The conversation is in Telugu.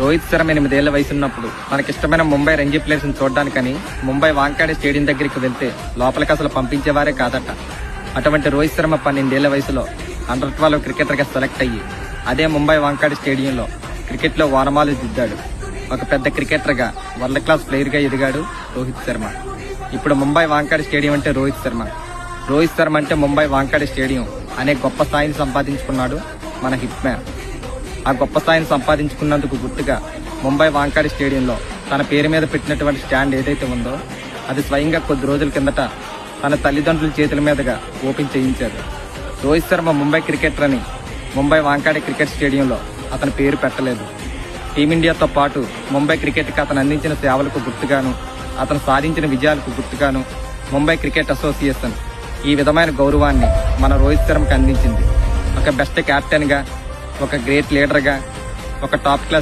రోహిత్ శర్మ 8 ఏళ్ల వయసున్నప్పుడు మనకిష్టమైన ముంబై రంజీ ప్లేయర్స్ ని చూడడానికని ముంబై వాంకాడే స్టేడియం దగ్గరికి వెళ్తే లోపలికి అసలు పంపించేవారే కాదట. అటువంటి రోహిత్ శర్మ 12 ఏళ్ల వయసులో అండర్ 12 క్రికెటర్ గా సెలెక్ట్ అయ్యి అదే ముంబై వాంకాడే స్టేడియంలో క్రికెట్ లో వానమాలు దిద్దాడు. ఒక పెద్ద క్రికెటర్ గా వరల్డ్ క్లాస్ ప్లేయర్ గా ఎదిగాడు రోహిత్ శర్మ. ఇప్పుడు ముంబై వాంకాడే స్టేడియం అంటే రోహిత్ శర్మ అంటే ముంబై వాంకాడే స్టేడియం అనే గొప్ప స్థాయిని సంపాదించుకున్నాడు మన హిట్ మ్యాన్. ఆ గొప్ప స్థాయిని సంపాదించుకున్నందుకు గుర్తుగా ముంబై వాంకాడే స్టేడియంలో తన పేరు మీద పెట్టినటువంటి స్టాండ్ ఏదైతే ఉందో అది స్వయంగా కొద్ది రోజుల కిందట తన తల్లిదండ్రుల చేతుల మీదుగా ఓపెన్ చేయించారు. రోహిత్ శర్మ ముంబై క్రికెటర్ అని ముంబై వాంకాడే క్రికెట్ స్టేడియంలో అతని పేరు పెట్టలేదు. టీమిండియాతో పాటు ముంబై క్రికెట్కి అతను అందించిన సేవలకు గుర్తుగాను, అతను సాధించిన విజయాలకు గుర్తుగాను ముంబై క్రికెట్ అసోసియేషన్ ఈ విధమైన గౌరవాన్ని మన రోహిత్ శర్మకి అందించింది. ఒక బెస్ట్ కెప్టెన్ గా, ఒక గ్రేట్ లీడర్ గా, ఒక టాప్ క్లాస్